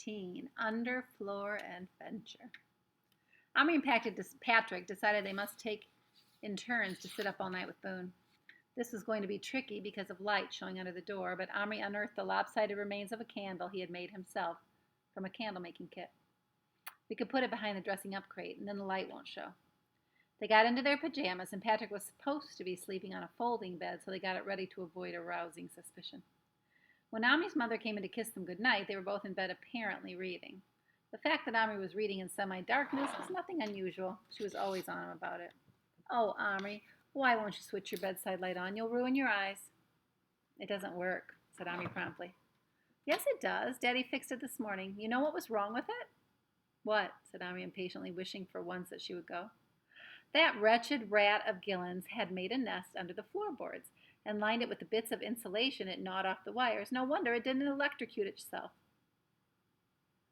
18, Underfloor Adventure. Omri and Patrick decided they must take in turns to sit up all night with Boone. This was going to be tricky because of light showing under the door, but Omri unearthed the lopsided remains of a candle he had made himself from a candle-making kit. We could put it behind the dressing-up crate, and then the light won't show. They got into their pajamas, and Patrick was supposed to be sleeping on a folding bed, so they got it ready to avoid arousing suspicion. When Omri's mother came in to kiss them goodnight, they were both in bed apparently reading. The fact that Omri was reading in semi-darkness was nothing unusual. She was always on him about it. "Oh, Omri, why won't you switch your bedside light on? You'll ruin your eyes." "It doesn't work," said Omri promptly. "Yes, it does. Daddy fixed it this morning. You know what was wrong with it?" "What?" said Omri impatiently, wishing for once that she would go. "That wretched rat of Gillen's had made a nest under the floorboards and lined it with the bits of insulation it gnawed off the wires. No wonder it didn't electrocute itself."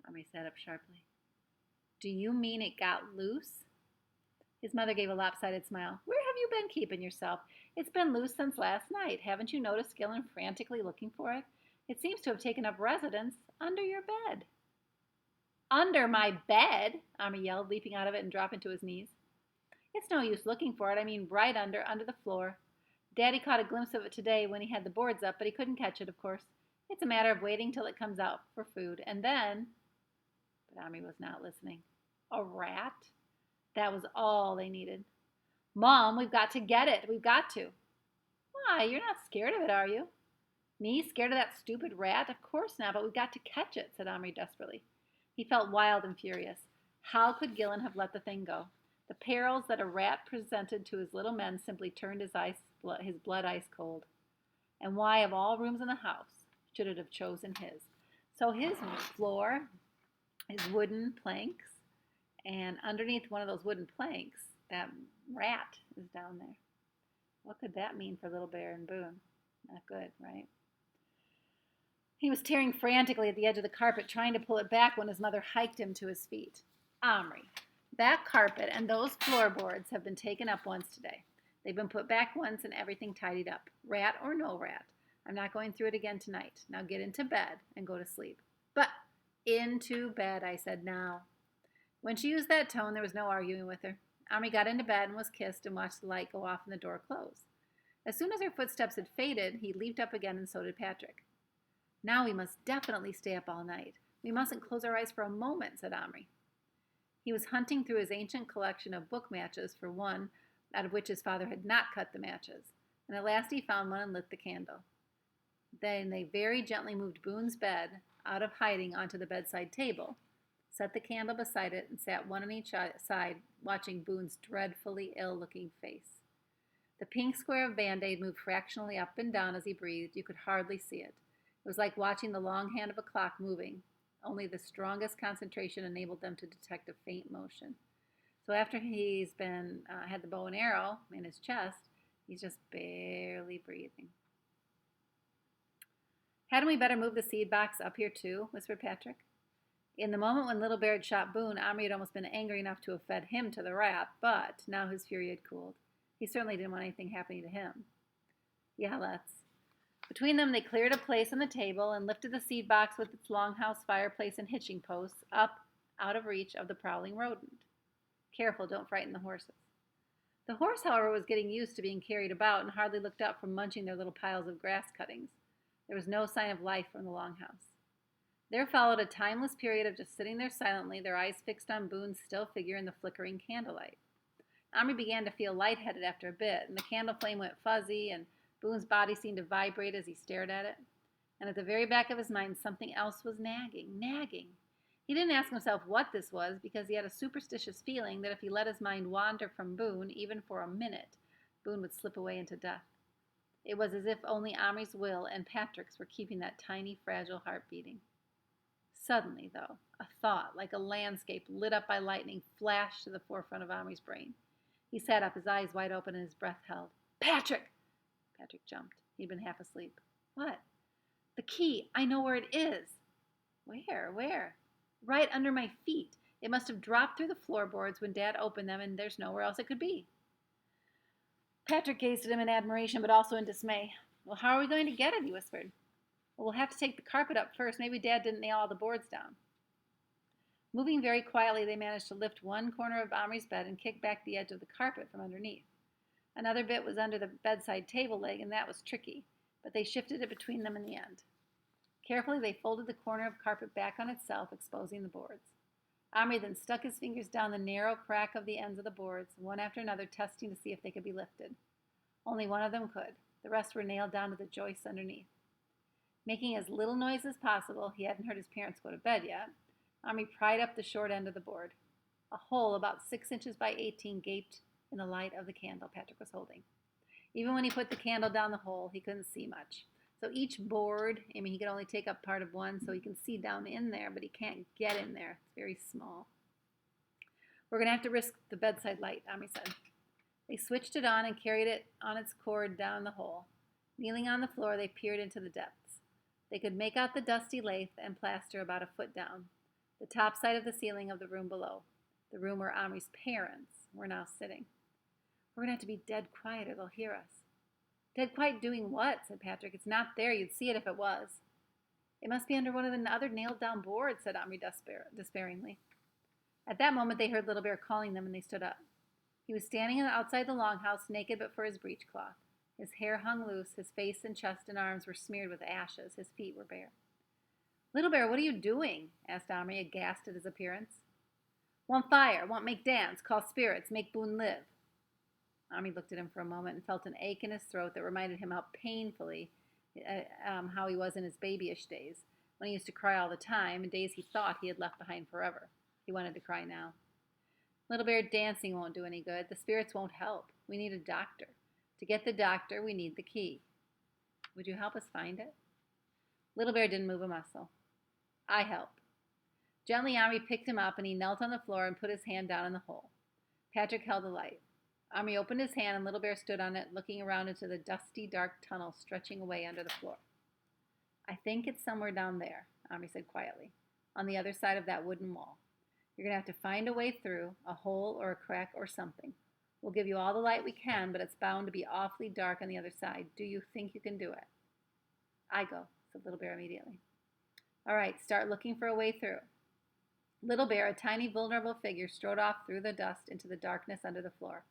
Omri sat up sharply. "Do you mean it got loose?" His mother gave a lopsided smile. "Where have you been keeping yourself? It's been loose since last night. Haven't you noticed Gillen frantically looking for it? It seems to have taken up residence under your bed." "Under my bed?" Omri yelled, leaping out of it and dropping to his knees. "It's no use looking for it. I mean right under the floor. Daddy caught a glimpse of it today when he had the boards up, but he couldn't catch it, of course. It's a matter of waiting till it comes out for food, and then—" But Omri was not listening. A rat? That was all they needed. "Mom, we've got to get it. We've got to." "Why, you're not scared of it, are you?" "Me? Scared of that stupid rat? Of course not, but we've got to catch it," said Omri desperately. He felt wild and furious. How could Gillen have let the thing go? The perils that a rat presented to his little men simply turned his blood ice cold. And why, of all rooms in the house, should it have chosen his? So his floor, his wooden planks, and underneath one of those wooden planks, that rat is down there. What could that mean for Little Bear and Boone? Not good, right? He was tearing frantically at the edge of the carpet, trying to pull it back when his mother hiked him to his feet. "Omri, that carpet and those floorboards have been taken up once today. They've been put back once and everything tidied up. Rat or no rat. I'm not going through it again tonight. Now get into bed and go to sleep." "But into bed," I said, "now." When she used that tone, there was no arguing with her. Omri got into bed and was kissed and watched the light go off and the door close. As soon as her footsteps had faded, he leaped up again and so did Patrick. "Now we must definitely stay up all night. We mustn't close our eyes for a moment," said Omri. He was hunting through his ancient collection of book matches for one out of which his father had not cut the matches, and at last he found one and lit the candle. Then they very gently moved Boone's bed out of hiding onto the bedside table, set the candle beside it, and sat one on each side, watching Boone's dreadfully ill-looking face. The pink square of Band-Aid moved fractionally up and down as he breathed. You could hardly see it. It was like watching the long hand of a clock moving. Only the strongest concentration enabled them to detect a faint motion. So after he's had the bow and arrow in his chest, he's just barely breathing. "Hadn't we better move the seed box up here too?" whispered Patrick. In the moment when Little Bear had shot Boone, Omri had almost been angry enough to have fed him to the rat, but now his fury had cooled. He certainly didn't want anything happening to him. "Yeah, let's." Between them, they cleared a place on the table and lifted the seed box with its longhouse fireplace and hitching posts up out of reach of the prowling rodent. "Careful, don't frighten the horses." The horse, however, was getting used to being carried about and hardly looked up from munching their little piles of grass cuttings. There was no sign of life from the longhouse. There followed a timeless period of just sitting there silently, their eyes fixed on Boone's still figure in the flickering candlelight. Omri began to feel lightheaded after a bit, and the candle flame went fuzzy, and Boone's body seemed to vibrate as he stared at it. And at the very back of his mind, something else was nagging. He didn't ask himself what this was, because he had a superstitious feeling that if he let his mind wander from Boone, even for a minute, Boone would slip away into death. It was as if only Omri's will and Patrick's were keeping that tiny, fragile heart beating. Suddenly, though, a thought, like a landscape lit up by lightning, flashed to the forefront of Omri's brain. He sat up, his eyes wide open and his breath held. "Patrick!" Patrick jumped. He'd been half asleep. "What?" "The key. I know where it is." Where?" "Right under my feet. It must have dropped through the floorboards when Dad opened them, and there's nowhere else it could be." Patrick gazed at him in admiration, but also in dismay. "Well, how are we going to get it?" he whispered. "Well, we'll have to take the carpet up first. Maybe Dad didn't nail all the boards down." Moving very quietly, they managed to lift one corner of Omri's bed and kick back the edge of the carpet from underneath. Another bit was under the bedside table leg, and that was tricky, but they shifted it between them in the end. Carefully, they folded the corner of carpet back on itself, exposing the boards. Omri then stuck his fingers down the narrow crack of the ends of the boards, one after another, testing to see if they could be lifted. Only one of them could. The rest were nailed down to the joists underneath. Making as little noise as possible, he hadn't heard his parents go to bed yet, Omri pried up the short end of the board. A hole about 6 inches by 18 gaped in the light of the candle Patrick was holding. Even when he put the candle down the hole, he couldn't see much. So each board, he could only take up part of one, so he can see down in there, but he can't get in there. It's very small. We're going to have to risk the bedside light, Omri said. They switched it on and carried it on its cord down the hole. Kneeling on the floor, they peered into the depths. They could make out the dusty lath and plaster about a foot down, the top side of the ceiling of the room below, the room where Omri's parents were now sitting. We're going to have to be dead quiet or they'll hear us. Dead quiet doing what? Said Patrick. It's not there. You'd see it if it was. It must be under one of the other nailed-down boards, said Omri despairingly. At that moment, they heard Little Bear calling them, and they stood up. He was standing outside the longhouse, naked but for his breechcloth. His hair hung loose, his face and chest and arms were smeared with ashes, his feet were bare. Little Bear, what are you doing? Asked Omri, aghast at his appearance. Want fire, want make dance, call spirits, make Boone live. Omri looked at him for a moment and felt an ache in his throat that reminded him how painfully how he was in his babyish days, when he used to cry all the time, and days he thought he had left behind forever. He wanted to cry now. Little Bear, dancing won't do any good. The spirits won't help. We need a doctor. To get the doctor, we need the key. Would you help us find it? Little Bear didn't move a muscle. I help. Gently, Omri picked him up, and he knelt on the floor and put his hand down in the hole. Patrick held the light. Omri opened his hand, and Little Bear stood on it, looking around into the dusty, dark tunnel stretching away under the floor. I think it's somewhere down there, Omri said quietly, on the other side of that wooden wall. You're going to have to find a way through, a hole or a crack or something. We'll give you all the light we can, but it's bound to be awfully dark on the other side. Do you think you can do it? I go, said Little Bear immediately. All right, start looking for a way through. Little Bear, a tiny, vulnerable figure, strode off through the dust into the darkness under the floor.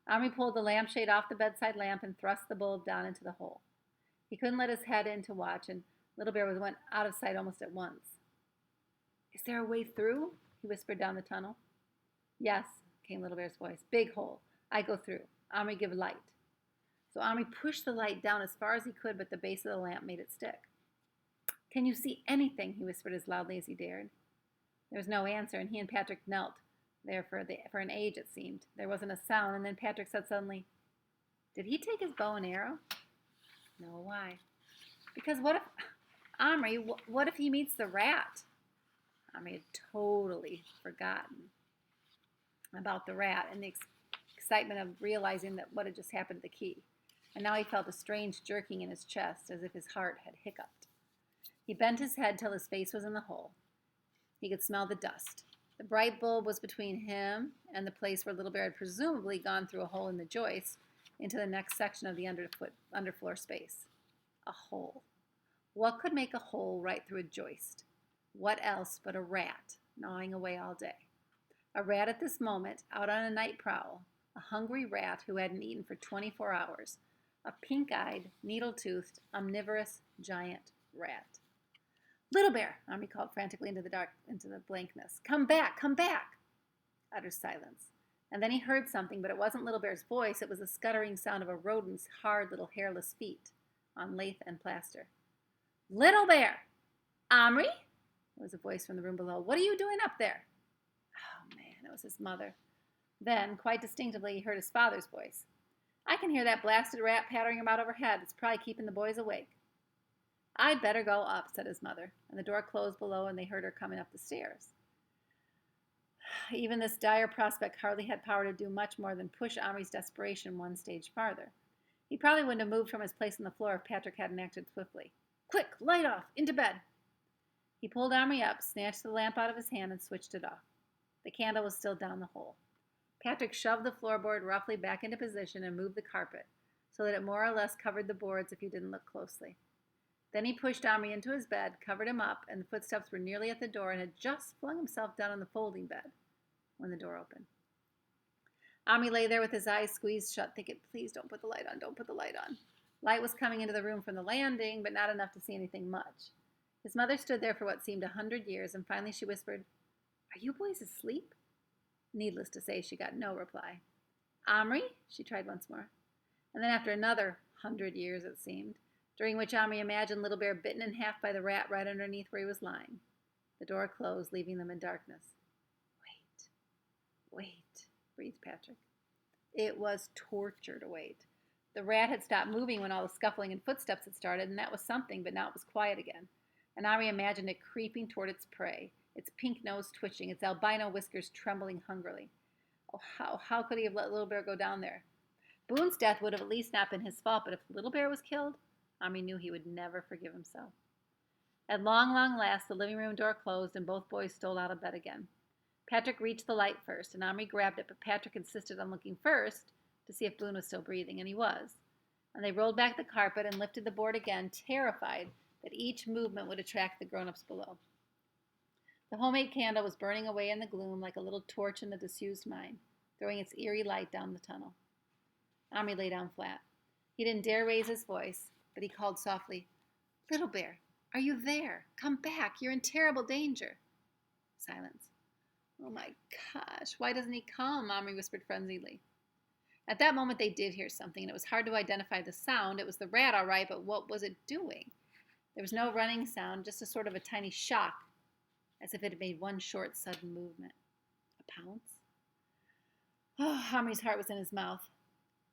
Omri pulled the lampshade off the bedside lamp and thrust the bulb down into the hole. He couldn't let his head in to watch, and Little Bear went out of sight almost at once. Is there a way through? He whispered down the tunnel. Yes, came Little Bear's voice. Big hole. I go through. Omri, give light. So Omri pushed the light down as far as he could, but the base of the lamp made it stick. Can you see anything? He whispered as loudly as he dared. There was no answer, and he and Patrick knelt there for an age, it seemed. There wasn't a sound, and then Patrick said suddenly, did he take his bow and arrow? No, why? Because Omri, what if he meets the rat? Omri had totally forgotten about the rat and the excitement of realizing that what had just happened to the key. And now he felt a strange jerking in his chest, as if his heart had hiccuped. He bent his head till his face was in the hole. He could smell the dust. The bright bulb was between him and the place where Little Bear had presumably gone through a hole in the joist into the next section of the underfloor space. A hole. What could make a hole right through a joist? What else but a rat gnawing away all day? A rat at this moment, out on a night prowl, a hungry rat who hadn't eaten for 24 hours, a pink-eyed, needle-toothed, omnivorous, giant rat. Little Bear, Omri called frantically into the dark, into the blankness. Come back, come back! Utter silence. And then he heard something, but it wasn't Little Bear's voice. It was the scuttering sound of a rodent's hard little hairless feet on lath and plaster. Little Bear! Omri? It was a voice from the room below. What are you doing up there? Oh, man, it was his mother. Then, quite distinctively, he heard his father's voice. I can hear that blasted rat pattering about overhead. It's probably keeping the boys awake. I'd better go up, said his mother, and the door closed below, and they heard her coming up the stairs. Even this dire prospect hardly had power to do much more than push Omri's desperation one stage farther. He probably wouldn't have moved from his place on the floor if Patrick hadn't acted swiftly. Quick, light off, into bed. He pulled Omri up, snatched the lamp out of his hand, and switched it off. The candle was still down the hole. Patrick shoved the floorboard roughly back into position and moved the carpet, so that it more or less covered the boards if you didn't look closely. Then he pushed Omri into his bed, covered him up, and the footsteps were nearly at the door and had just flung himself down on the folding bed when the door opened. Omri lay there with his eyes squeezed shut, thinking, please don't put the light on, don't put the light on. Light was coming into the room from the landing, but not enough to see anything much. His mother stood there for what seemed 100 years, and finally she whispered, are you boys asleep? Needless to say, she got no reply. Omri? She tried once more. And then after another 100 years, it seemed, during which Omri imagined Little Bear bitten in half by the rat right underneath where he was lying. The door closed, leaving them in darkness. Wait, breathed Patrick. It was torture to wait. The rat had stopped moving when all the scuffling and footsteps had started, and that was something, but now it was quiet again. And Omri imagined it creeping toward its prey, its pink nose twitching, its albino whiskers trembling hungrily. Oh, how could he have let Little Bear go down there? Boone's death would have at least not been his fault, but if Little Bear was killed, Omri knew he would never forgive himself. At long last, the living room door closed, and both boys stole out of bed again. Patrick reached the light first, and Omri grabbed it, but Patrick insisted on looking first to see if Boone was still breathing, and he was. And they rolled back the carpet and lifted the board again, terrified that each movement would attract the grown-ups below. The homemade candle was burning away in the gloom like a little torch in a disused mine, throwing its eerie light down the tunnel. Omri lay down flat. He didn't dare raise his voice, but he called softly, Little Bear, are you there? Come back. You're in terrible danger. Silence. Oh my gosh, why doesn't he come? Omri whispered frenziedly. At that moment they did hear something, and it was hard to identify the sound. It was the rat, all right, but what was it doing? There was no running sound, just a sort of a tiny shock, as if it had made one short, sudden movement. A pounce? Oh, Omri's heart was in his mouth.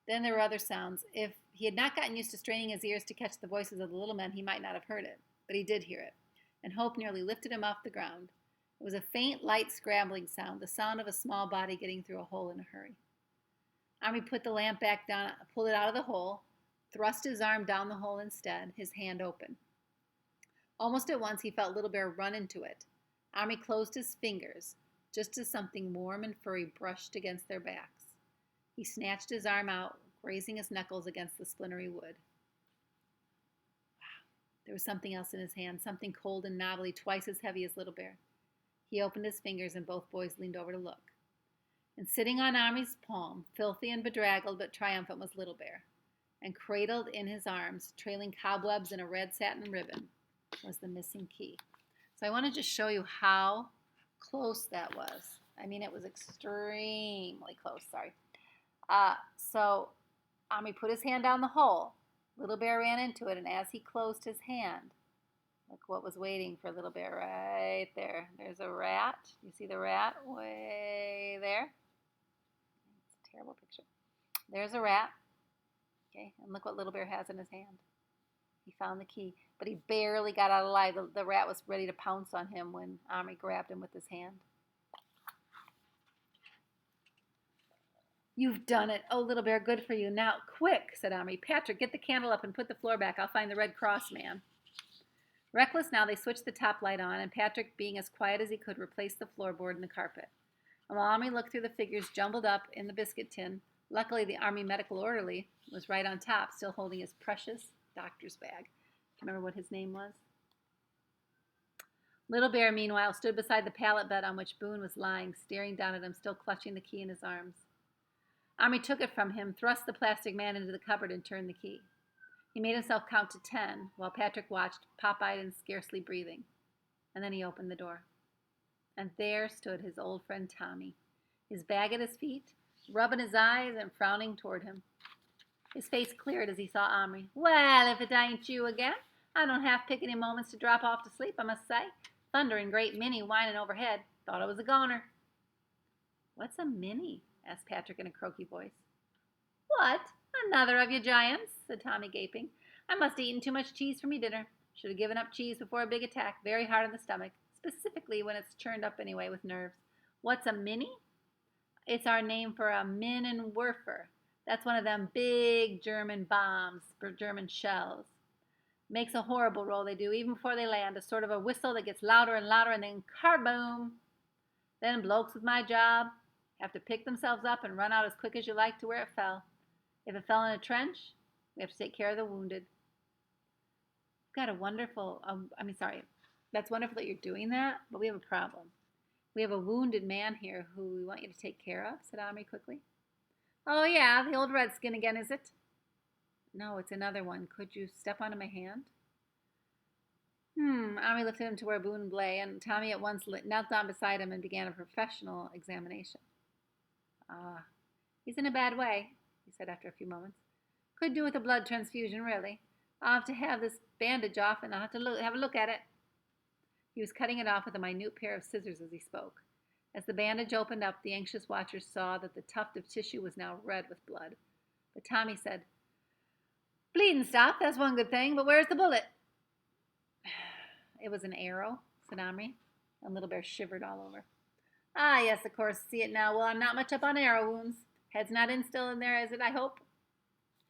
Then there were other sounds. If he had not gotten used to straining his ears to catch the voices of the little men, he might not have heard it. But he did hear it, and hope nearly lifted him off the ground. It was a faint, light scrambling sound, the sound of a small body getting through a hole in a hurry. Omri put the lamp back down, pulled it out of the hole, thrust his arm down the hole instead, his hand open. Almost at once he felt Little Bear run into it. Omri closed his fingers, just as something warm and furry brushed against their backs. He snatched his arm out, grazing his knuckles against the splintery wood. Wow, there was something else in his hand, something cold and knobbly, twice as heavy as Little Bear. He opened his fingers, and both boys leaned over to look. And sitting on Omri's palm, filthy and bedraggled but triumphant, was Little Bear. And cradled in his arms, trailing cobwebs and a red satin ribbon, was the missing key. So I want to just show you how close that was. I mean, it was extremely close, sorry. So Omri put his hand down the hole. Little Bear ran into it, and as he closed his hand, look what was waiting for Little Bear right there. There's a rat. You see the rat way there? It's a terrible picture. There's a rat. Okay, and look what Little Bear has in his hand. He found the key, but he barely got out alive. The rat was ready to pounce on him when Omri grabbed him with his hand. You've done it. Oh, Little Bear, good for you. Now, quick, said Omri. Patrick, get the candle up and put the floor back. I'll find the Red Cross man. Reckless now, they switched the top light on, and Patrick, being as quiet as he could, replaced the floorboard and the carpet. And while Omri looked through the figures jumbled up in the biscuit tin, luckily the Army medical orderly was right on top, still holding his precious doctor's bag. Do you remember what his name was? Little Bear, meanwhile, stood beside the pallet bed on which Boone was lying, staring down at him, still clutching the key in his arms. Omri took it from him, thrust the plastic man into the cupboard, and turned the key. He made himself count to 10, while Patrick watched, pop-eyed and scarcely breathing. And then he opened the door. And there stood his old friend Tommy, his bag at his feet, rubbing his eyes and frowning toward him. His face cleared as he saw Omri. Well, if it ain't you again. I don't have pick any moments to drop off to sleep, I must say. Thunder and great Minnie whining overhead. Thought I was a goner. What's a Minnie? Asked Patrick in a croaky voice. What? Another of you giants, said Tommy, gaping. I must have eaten too much cheese for me dinner. Should have given up cheese before a big attack. Very hard on the stomach, specifically when it's churned up anyway with nerves. What's a Minnie? It's our name for a Minenwerfer. That's one of them big German bombs, for German shells. Makes a horrible roll, they do, even before they land. A sort of a whistle that gets louder and louder, and then carboom. Then blokes with my job have to pick themselves up and run out as quick as you like to where it fell. If it fell in a trench, we have to take care of the wounded. got a wonderful, that's wonderful that you're doing that, but we have a problem. We have a wounded man here who we want you to take care of, said Omri quickly. Oh, yeah, the old redskin again, is it? No, it's another one. Could you step onto my hand? Omri lifted him to where Boone lay, and Tommy at once knelt down beside him and began a professional examination. Ah, he's in a bad way, he said after a few moments. Could do with a blood transfusion, really. I'll have to have this bandage off, and I'll have to have a look at it. He was cutting it off with a minute pair of scissors as he spoke. As the bandage opened up, the anxious watchers saw that the tuft of tissue was now red with blood. But Tommy said, Bleeding stopped, that's one good thing, but where's the bullet? It was an arrow, said Omri, and Little Bear shivered all over. Ah, yes, of course, see it now. Well, I'm not much up on arrow wounds. Head's not still in there, is it, I hope?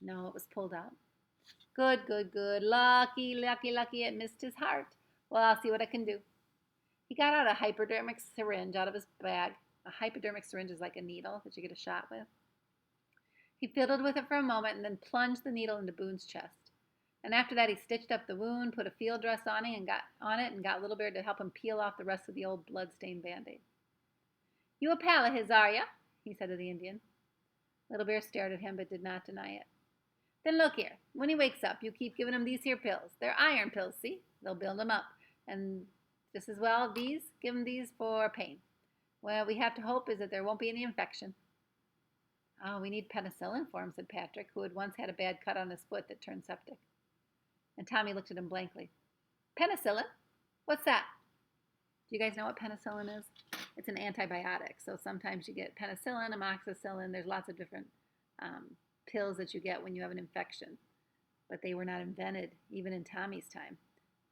No, it was pulled out. Good, good, good. Lucky, lucky, lucky it missed his heart. Well, I'll see what I can do. He got out a hypodermic syringe out of his bag. A hypodermic syringe is like a needle that you get a shot with. He fiddled with it for a moment and then plunged the needle into Boone's chest. And after that, he stitched up the wound, put a field dress on it, and got Little Bear to help him peel off the rest of the old blood-stained Band-Aid. You a pal of his, are ya? He said to the Indian. Little Bear stared at him but did not deny it. Then look here. When he wakes up, you keep giving him these here pills. They're iron pills, see? They'll build him up. And just as well, give him these for pain. Well, we have to hope is that there won't be any infection. Oh, we need penicillin for him, said Patrick, who had once had a bad cut on his foot that turned septic. And Tommy looked at him blankly. Penicillin? What's that? Do you guys know what penicillin is? It's an antibiotic. So sometimes you get penicillin, amoxicillin. There's lots of different pills that you get when you have an infection. But they were not invented even in Tommy's time.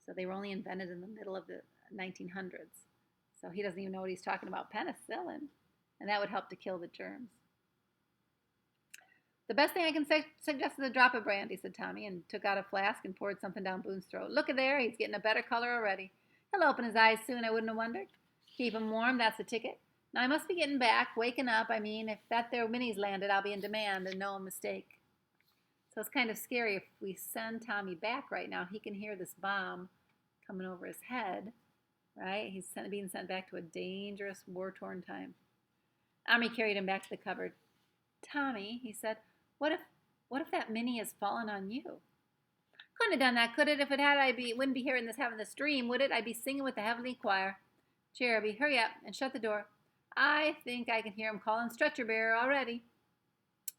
So they were only invented in the middle of the 1900s. So he doesn't even know what he's talking about. Penicillin. And that would help to kill the germs. The best thing I can suggest is a drop of brandy, said Tommy, and took out a flask and poured something down Boone's throat. Look at there, he's getting a better color already. He'll open his eyes soon, I wouldn't have wondered. Keep him warm, that's the ticket. Now I must be getting back, waking up. If that there Minnie's landed, I'll be in demand and no mistake. So it's kind of scary if we send Tommy back right now. He can hear this bomb coming over his head, right? He's being sent back to a dangerous, war-torn time. Omri carried him back to the cupboard. Tommy, he said, what if that Minnie has fallen on you? Couldn't have done that, could it? If it had, wouldn't be having this dream, would it? I'd be singing with the heavenly choir. Cheruby, hurry up and shut the door. I think I can hear him calling stretcher bearer already.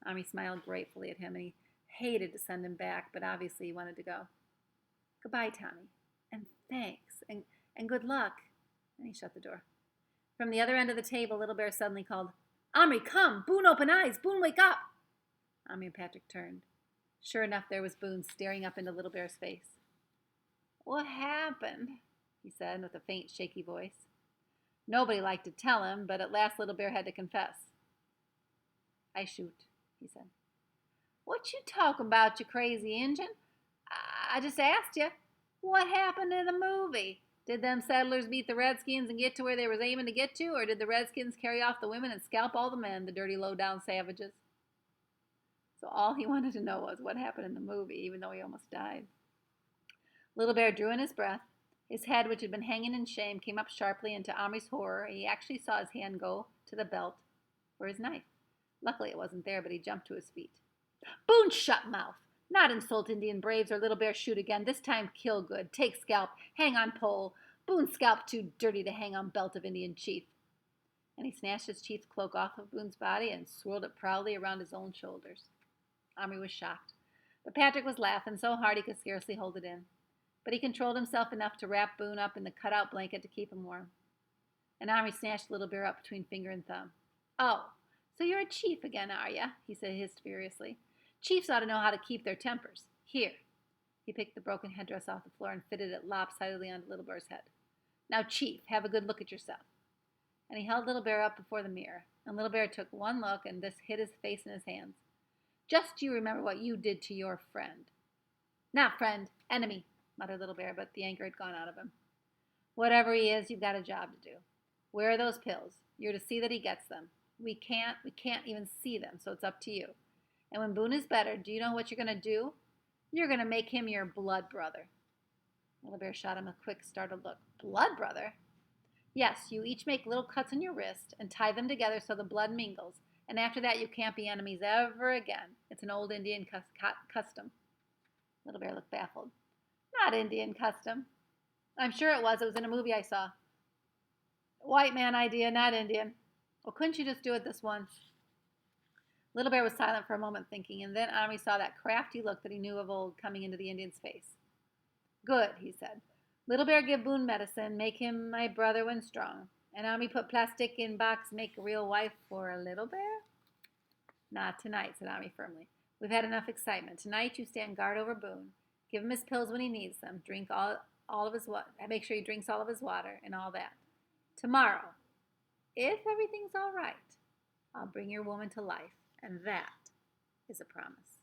Omri smiled gratefully at him, and he hated to send him back, but obviously he wanted to go. Goodbye, Tommy, and thanks, and good luck. And he shut the door. From the other end of the table, Little Bear suddenly called, Omri, come! Boone, open eyes! Boone, wake up! Omri and Patrick turned. Sure enough, there was Boone staring up into Little Bear's face. What happened? He said with a faint, shaky voice. Nobody liked to tell him, but at last Little Bear had to confess. I shoot, he said. What you talking about, you crazy Injun? I just asked you. What happened in the movie? Did them settlers beat the Redskins and get to where they was aiming to get to, or did the Redskins carry off the women and scalp all the men, the dirty, low-down savages? So all he wanted to know was what happened in the movie, even though he almost died. Little Bear drew in his breath. His head, which had been hanging in shame, came up sharply, and to Omri's horror, he actually saw his hand go to the belt for his knife. Luckily it wasn't there, but he jumped to his feet. Boone, shut mouth! Not insult Indian braves or Little Bear shoot again. This time kill good. Take scalp. Hang on pole. Boone scalp too dirty to hang on belt of Indian chief. And he snatched his chief's cloak off of Boone's body and swirled it proudly around his own shoulders. Omri was shocked, but Patrick was laughing so hard he could scarcely hold it in. But he controlled himself enough to wrap Boone up in the cutout blanket to keep him warm. And Omri snatched Little Bear up between finger and thumb. Oh, so you're a chief again, are ya? He said, hissed furiously. Chiefs ought to know how to keep their tempers. Here. He picked the broken headdress off the floor and fitted it lopsidedly onto Little Bear's head. Now, Chief, have a good look at yourself. And he held Little Bear up before the mirror, and Little Bear took one look and just hid his face in his hands. Just you remember what you did to your friend. Not friend, enemy, muttered Little Bear, but the anger had gone out of him. Whatever he is, you've got a job to do. Where are those pills? You're to see that he gets them. We can't even see them, so it's up to you. And when Boone is better, do you know what you're going to do? You're going to make him your blood brother. Little Bear shot him a quick, startled look. Blood brother? Yes, you each make little cuts on your wrist and tie them together so the blood mingles, and after that you can't be enemies ever again. It's an old Indian custom. Little Bear looked baffled. Not Indian custom. I'm sure it was. It was in a movie I saw. White man idea, not Indian. Well, couldn't you just do it this once? Little Bear was silent for a moment thinking, and then Omri saw that crafty look that he knew of old coming into the Indian's face. Good, he said. Little Bear give Boone medicine, make him my brother when strong. And Omri put plastic in box, make a real wife for a Little Bear? Not tonight, said Omri firmly. We've had enough excitement. Tonight you stand guard over Boone. Give him his pills when he needs them. Drink all of his water. Make sure he drinks all of his water and all that. Tomorrow, if everything's all right, I'll bring your woman to life. And that is a promise.